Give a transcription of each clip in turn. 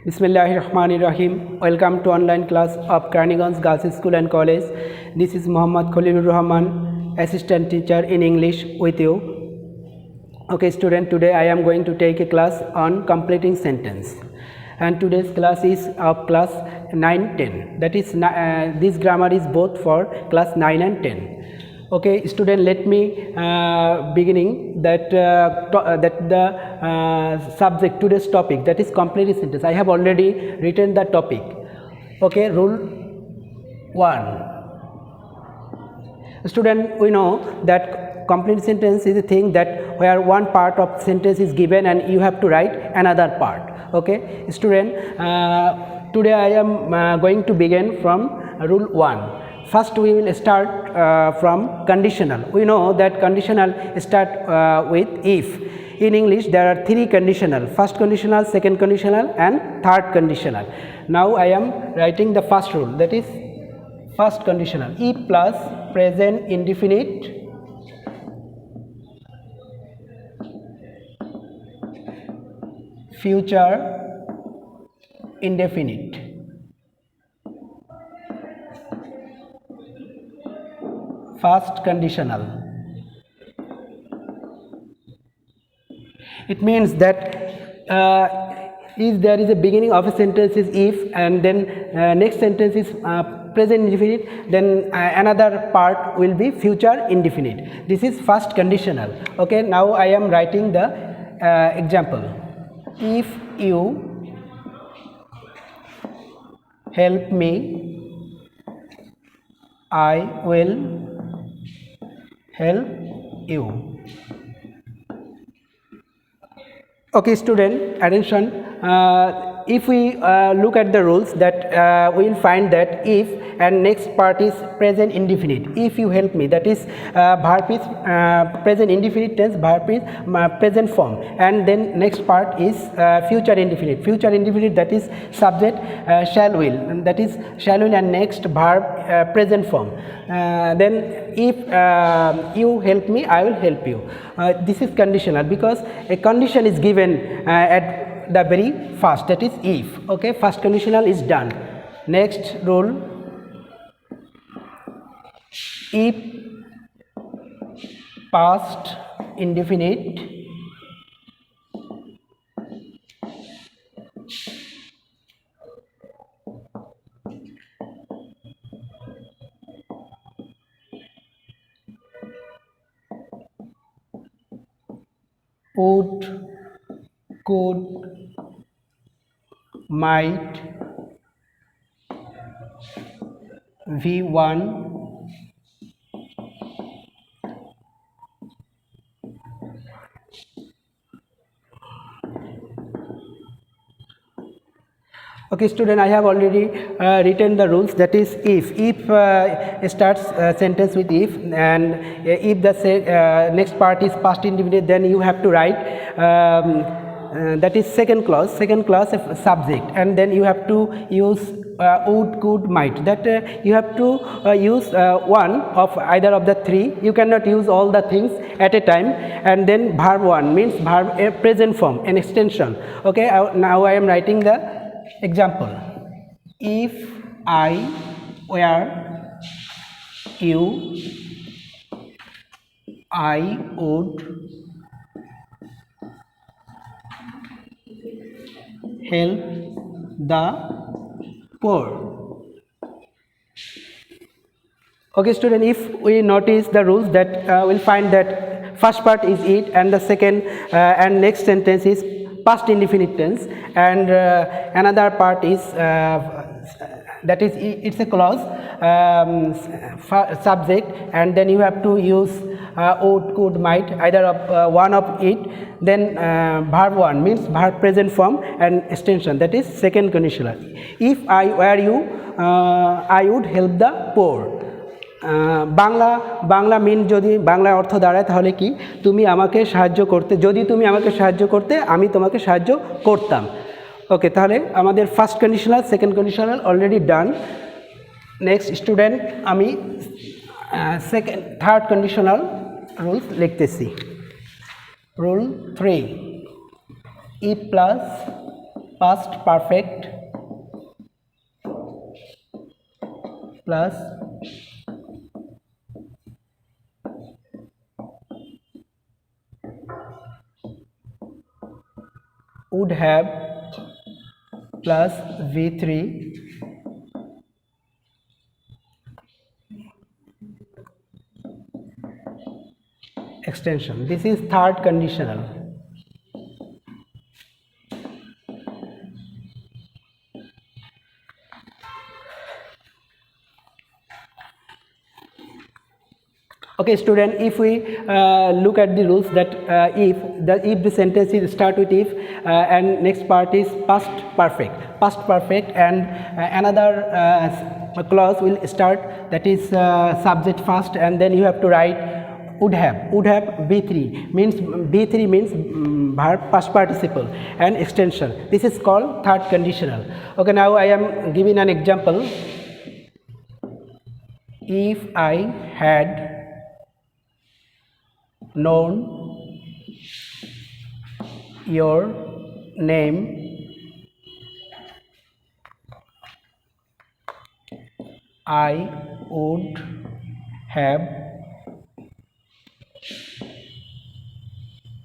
Bismillahir Rahmanir Rahim. Welcome to online class of Carnegie's Girls School and College. This is Muhammad Khalilur Rahman, assistant teacher in English with you. Okay, student, today I am going to take a class on completing sentence. And today's class is of class 9-10. That is, this grammar is both for class 9 and 10. Okay, student, let me beginning that the subject today's topic, that is completing sentence. I have already written the topic. Okay, rule 1. Student, we know that complete sentence is a thing that where one part of sentence is given and you have to write another part. Okay, student, today I am going to begin from rule 1. First we will start from conditional. We know that conditional start with if. In English there are 3 conditional: first conditional, second conditional and third conditional. Now I am writing the first rule, that is first conditional. If plus present indefinite future indefinite. First conditional. It means that if there is a beginning of a sentence is if, and then next sentence is present indefinite, then another part will be future indefinite. This is first conditional. Okay, now I am writing the example. If you help me, I will help you. Okay, student, attention. If we look at the rules, that we will find that if and next part is present indefinite. If you help me, that is verb is present indefinite tense, verb is present form, and then next part is future indefinite. Future indefinite, that is subject shall will, and that is shall will, and next verb present form. Then if you help me, I will help you. This is conditional because a condition is given at the very first, that is if. Okay, first conditional is done. Next rule, if past indefinite would, could, might, V1, okay, student, I have already written the rules, that is if. If starts sentence with if, and if the next part is past indefinite, then you have to write that is second clause of subject, and then you have to use would, could, might. That you have to use one of either of the 3. You cannot use all the things at a time. And then verb 1 means verb present form, an extension. Okay, now I am writing the example. If I were you, I would help the poor. Okay, student, if we notice the rules, that we'll find that first part is it, and the second and next sentence is past indefinite tense, and another part is that is it's a clause subject, and then you have to use would, could, might, either of one of it. Then verb 1 means verb present form and extension, that is second conditional. If I were you, I would help the poor. Bangla মিন যদি বাংলা অর্থ দাঁড়ায় তাহলে কি, তুমি আমাকে সাহায্য করতে, যদি তুমি আমাকে সাহায্য করতে আমি তোমাকে সাহায্য করতাম। ওকে, তাহলে আমাদের first conditional, second conditional already done. Next student, আমি থার্ড কন্ডিশনাল রুলস লিখতেছি। Rule 3, if plus past perfect plus would have plus V3 extension. This is third conditional. Okay, student, if we look at the rules that if the sentence is start with if and next part is past perfect, and another clause will start, that is subject first, and then you have to write would have B3 means verb past participle and extension. This is called third conditional. Okay, now I am giving an example. If I had known your name, I would have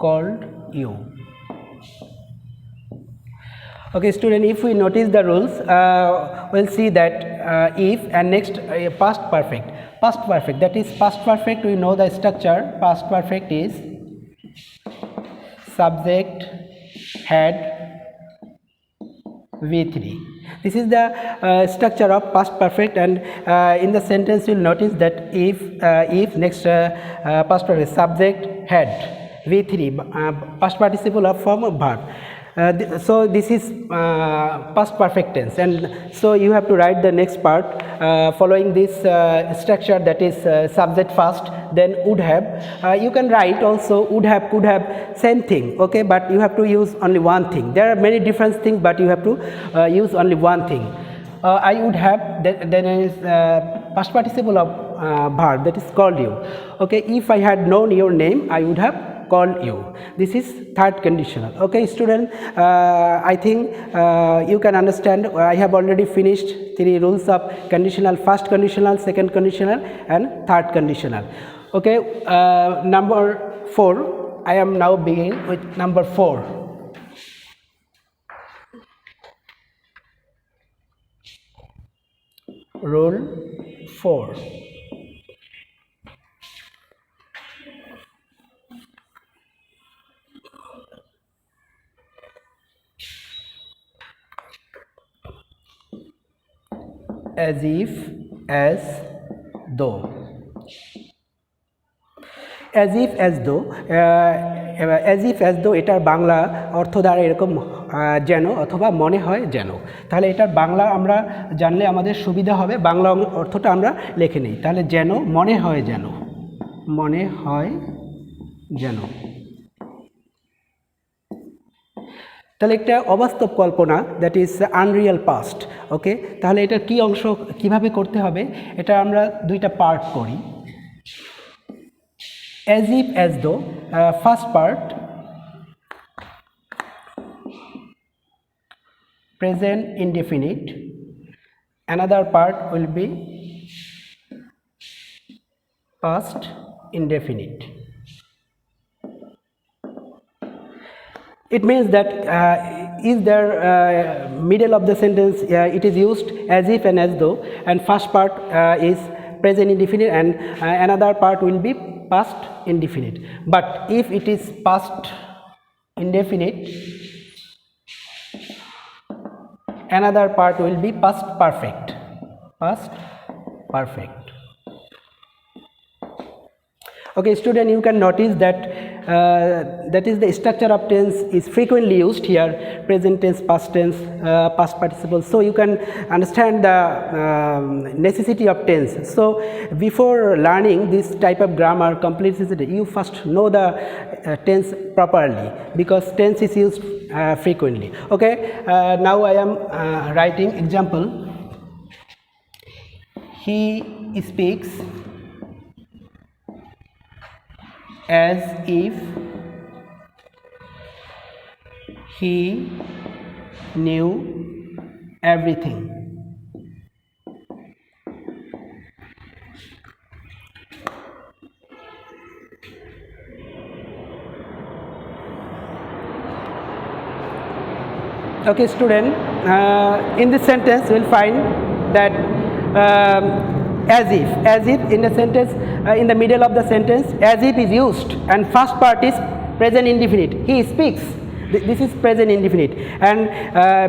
called you. Okay, student, if we notice the rules, we'll see that if and next past perfect, that is past perfect, we know the structure. Past perfect is subject had V3. This is the structure of past perfect, and in the sentence you'll notice that if next past perfect subject had V3 past participle of form of verb. So this is past perfect tense, and so you have to write the next part following this structure, that is subject first, then would have. You can write also would have, could have, same thing, okay, but you have to use only one thing. There are many different things, but you have to use only one thing. I would have, then is past participle of verb, that is called you. Okay, if I had known your name, I would have called you. This is third conditional. Okay, student, I think you can understand. I have already finished 3 rules of conditional: first conditional, second conditional, and third conditional. Okay, number 4. I am now beginning with number 4. Rule 4. As if, as though. As if, as though, এটার বাংলা অর্থ দ্বারা এরকম যেন অথবা মনে হয় যেন। তাহলে এটার বাংলা আমরা জানলে আমাদের সুবিধা হবে। বাংলা অর্থটা আমরা লিখে নিই। তাহলে যেন, মনে হয় যেন, মনে হয় যেন। তাহলে একটা অবাস্তব কল্পনা, দ্যাট ইজ আনরিয়াল পাস্ট। ওকে, তাহলে এটার কি অংশ কিভাবে করতে হবে, এটা আমরা দুইটা পার্ট করি। as if, as though, first part present indefinite, another part will be past indefinite. It means that is there middle of the sentence it is used as if and as though, and first part is present indefinite, and another part will be past indefinite. But if it is past indefinite, another part will be past perfect. Okay, student, you can notice that that is the structure of tense is frequently used here: present tense, past tense, past participle. So you can understand the necessity of tense. So before learning this type of grammar completely, you first know the tense properly, because tense is used frequently. Okay, now I am writing example. He speaks as if he knew everything. Okay, student, in this sentence we will find that as if in the sentence, in the middle of the sentence, as if is used, and first part is present indefinite. He speaks. This is present indefinite, and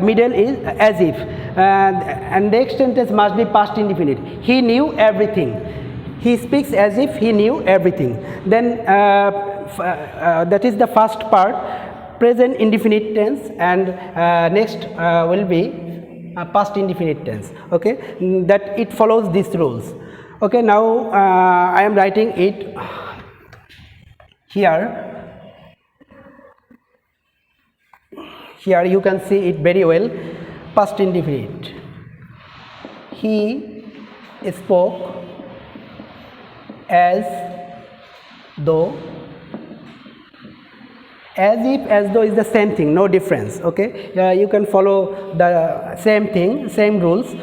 middle is as if, and next sentence must be past indefinite. He knew everything. He speaks as if he knew everything. Then that is the first part, present indefinite tense, and next will be past indefinite tense. Okay, that it follows these rules. Okay, now I am writing it here. Here you can see it very well. Past indefinite. He spoke as though. As if, as though is the same thing, no difference. Okay, you can follow the same thing, same rules.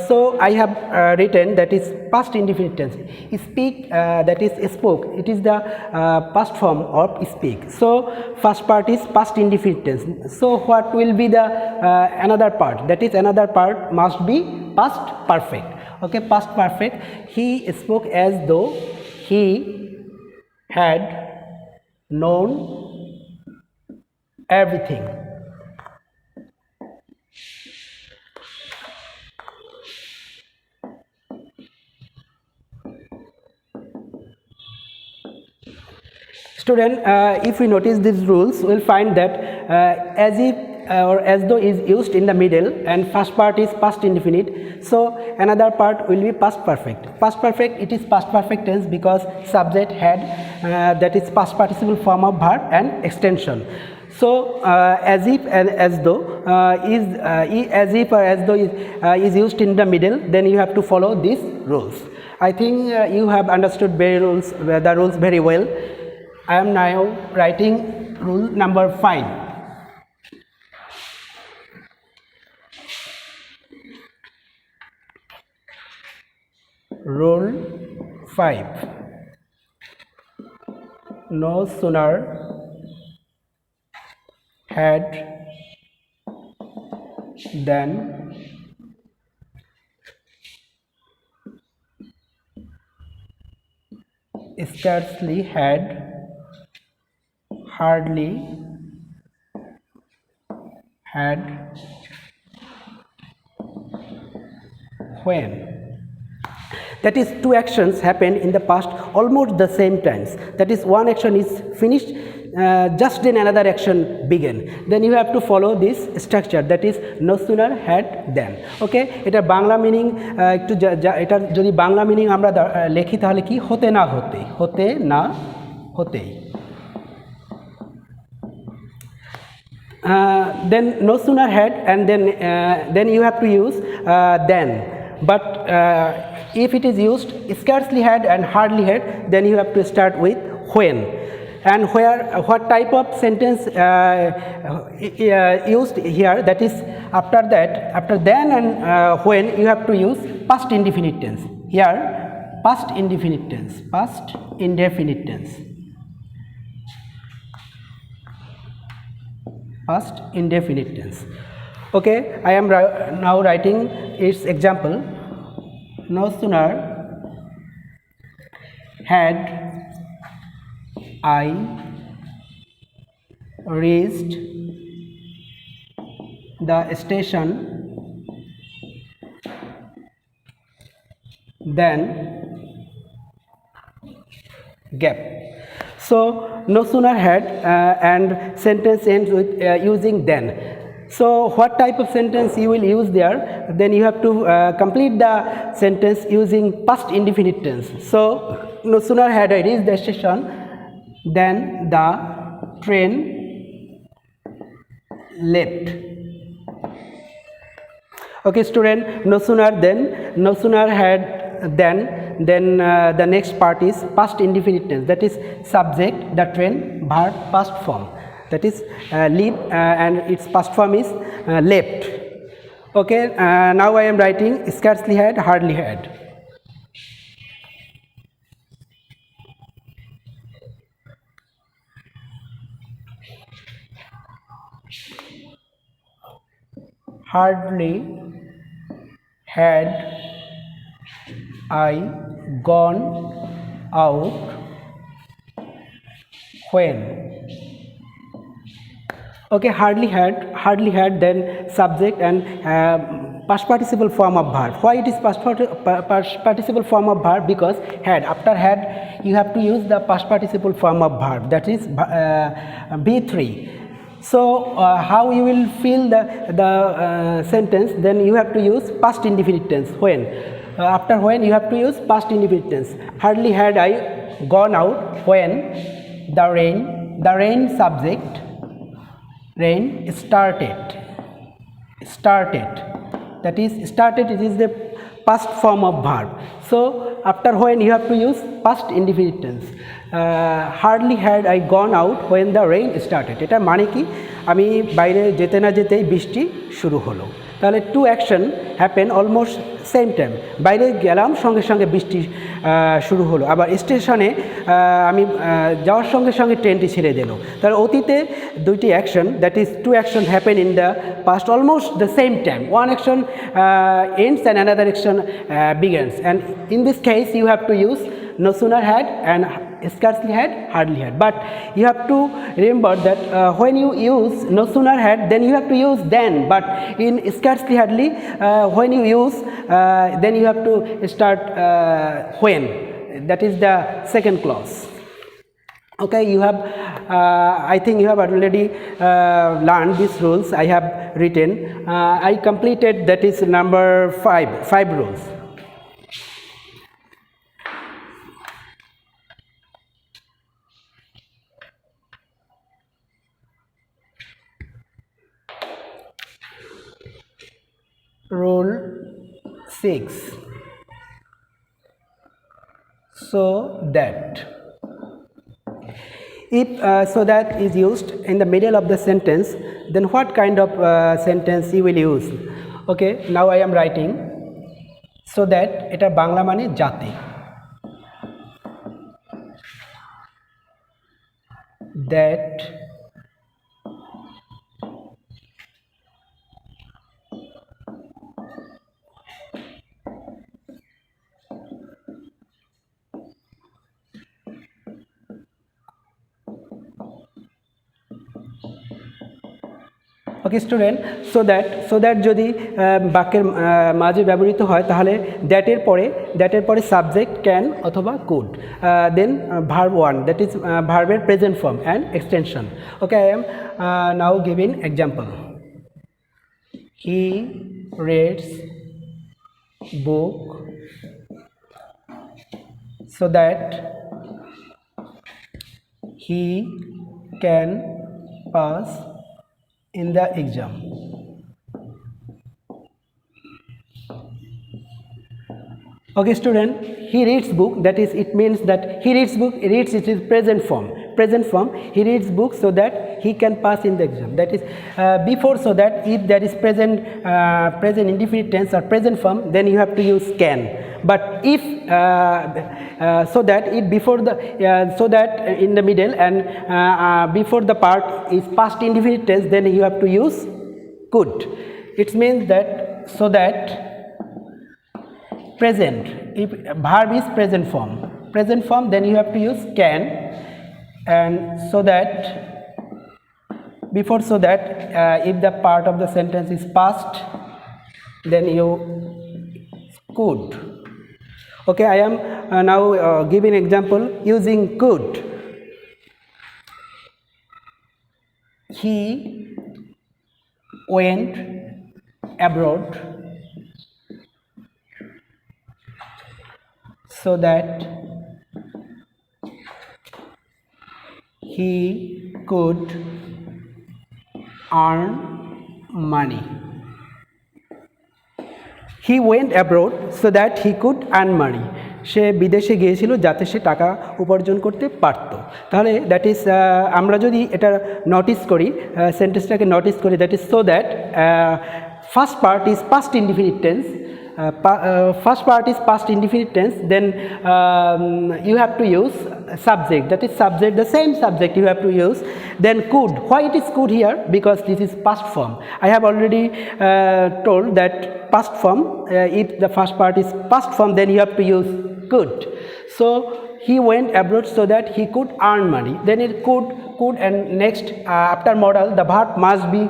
So I have written that is past indefinite tense. Speak, that is spoke. It is the past form of speak. So first part is past indefinite tense. So what will be the another part? That is another part must be past perfect. Okay, past perfect. He spoke as though he had known everything. Student, if we notice these rules, we will find that as if or as though is used in the middle, and first part is past indefinite. So another part will be past perfect. Past perfect, it is past perfect tense because subject had, that is past participle form of verb and extension. So as if and as though as if or as though is used in the middle, then you have to follow these rules. I think you have understood the rules very well. I am now writing rule number 5. Rule 5. No sooner had than scarcely had, hardly had, when. That is, two actions happened in the past almost the same times. That is, one action is finished, just then another action began. Then you have to follow this structure, that is no sooner had than. Okay, এটা Bangla meaning একটু এটা যদি Bangla meaning আমরা লিখি তাহলে কি হতে না হতে, হতে না হতেই। Then no sooner had, and then you have to use then. But if it is used scarcely had and hardly had, then you have to start with when. And what type of sentence used here, that is after that, after then and when, you have to use past indefinite tense. Here past indefinite tense, past indefinite tense, past indefinite tense. Okay, I am now writing its example. No sooner had I reached the station then gap. So no sooner had and sentence ends with using then. So what type of sentence you will use there? Then you have to complete the sentence using past indefinite tense. So no sooner had I reached the station then the train left. Okay, student, no sooner then, no sooner had then the next part is past indefinite tense, that is subject, the train, verb, past form. that is live, and its past form is left. Okay, now I am writing scarcely had, hardly had. Hardly had I gone out when. Okay, hardly had, then subject and past participle form of verb. Why it is past participle form of verb? Because had, after had you have to use the past participle form of verb, that is B3. So how you will fill the sentence? Then you have to use past indefinite tense. When, after when you have to use past indefinite tense. Hardly had I gone out when the rain subject, rain started. That is started, it is the past form of verb. So after when you have to use past indefinite tense. Hardly had I gone out when the rain started. এটা মানে কি, আমি বাইরে যেতে না যেতেই বৃষ্টি শুরু হলো। তাহলে to action happen almost same time. বাইরে গেলাম, সঙ্গে সঙ্গে বৃষ্টি শুরু হলো। আবার স্টেশনে আমি যাওয়ার সঙ্গে সঙ্গে ট্রেনটি ছেড়ে দিল। তাহলে অতীতে দুইটি action, that is to action happen in the past almost the same time. One action ends and another action begins, and in this case you have to use no sooner had and scarcely had, hardly had. But you have to remember that when you use no sooner had, then you have to use then. But in scarcely hardly, when you use, then you have to start when. That is the second clause. Okay, you have I think you have already learned these rules I have written. I completed, that is number 5 rules. Rule 6, so that. If so that is used in the middle of the sentence, then what kind of sentence you will use? Okay, now I am writing so that, এটা বাংলা মানে যাতে, that okay student, so that যদি বাক্যের মাঝে ব্যবহৃত হয় তাহলে দ্যাটের পরে সাবজেক্ট ক্যান অথবা could, then verb 1, that is ভার্বের present form and extension. Okay, I am now giving example. He reads book so that he can pass in the exam. Okay student, he reads book, that is, it means that he reads book, reads, it is present form, he reads book so that he can pass in the exam. That is before so that, if there is present indefinite tense or present form, then you have to use can. But if so that, if before the so that in the middle and before the part is past indefinite tense, then you have to use could. It means that so that present, if verb is present form, then you have to use can. And so that, before so that, if the part of the sentence is past, then you could. Okay, I am now giving example using could. He went abroad so that he could earn money. He went abroad so that he could earn money. সে বিদেশে গিয়েছিল যাতে সে টাকা উপার্জন করতে পারত। তাহলে that is আমরা যদি এটা নোটিস করি, সেন্টেন্সটাকে নোটিস করি, that is so that first part is past indefinite tense. First part is past indefinite tense, then you have to use subject, that is subject, the same subject you have to use. Then could, why it is could here? Because this is past form. I have already told that past form, if the first part is past form, then you have to use could. So he went abroad so that he could earn money. Then it could, and next after modal the verb must be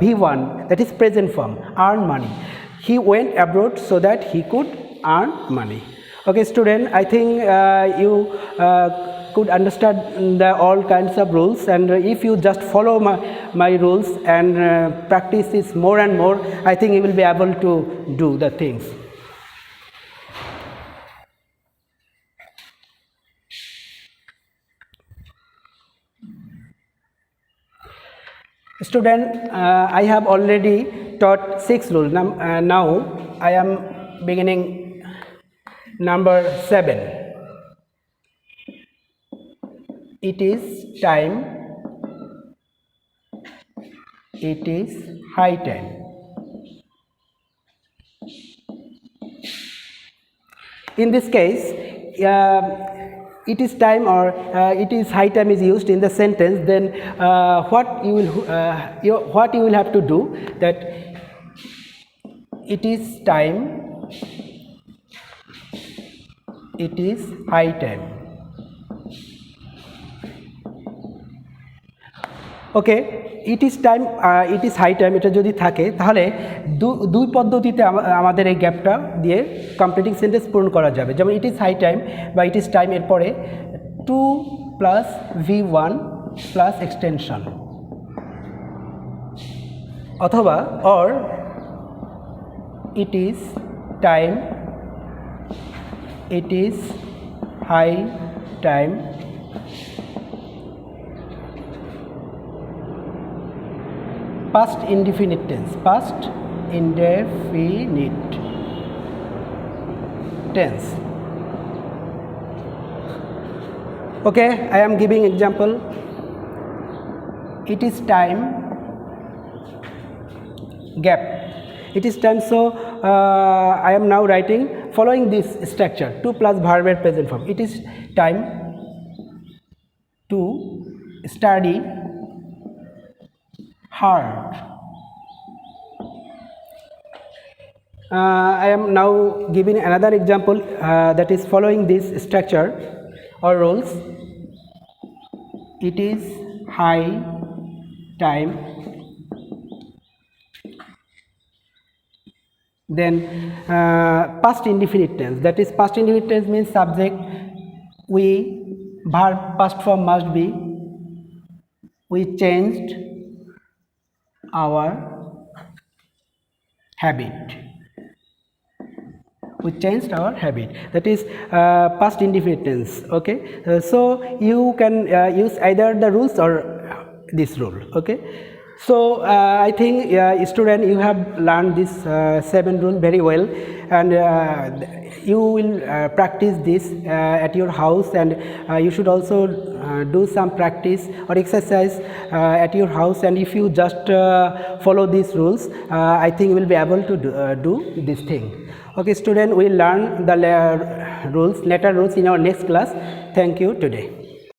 V1, that is present form, earn money. He went abroad so that he could earn money. Okay student, I think you could understand the all kinds of rules, and if you just follow my rules and practice this more and more, I think you will be able to do the things. Student, I have already taught 6 rules. Now I am beginning number 7. It is time, it is high time. In this case, it is time or it is high time is used in the sentence, then what you will have to do, that it is time, it is high time. Okay, it is time, it is high time, এটা যদি থাকে তাহলে দুই পদ্ধতিতে আমাদের এই গ্যাপটা দিয়ে কমপ্লিটিং সেন্টেন্স পূরণ করা যাবে। যেমন ইট ইজ হাই টাইম বা ইট ইজ টাইম এর পরে to plus V1 plus extension, অথবা or it is time, it is high time past indefinite tense, past indefinite tense. Okay, I am giving example. It is time, gap. It is time, so I am now writing following this structure, to plus verb present form. It is time to study hard. I am now giving another example that is following this structure or rules. It is high time, then past indefinite tense, that is past indefinite tense means subject, we verb past form must be we changed our habit, we changed our habit, that is past indefinite tense. Okay, so you can use either the rules or this rule. Okay, so I think student, you have learned this 7 rules very well, and you will practice this at your house, and you should also do some practice or exercise at your house, and if you just follow these rules, I think you will be able to do this thing. Okay student, we will learn the rules, letter rules in our next class. Thank you today.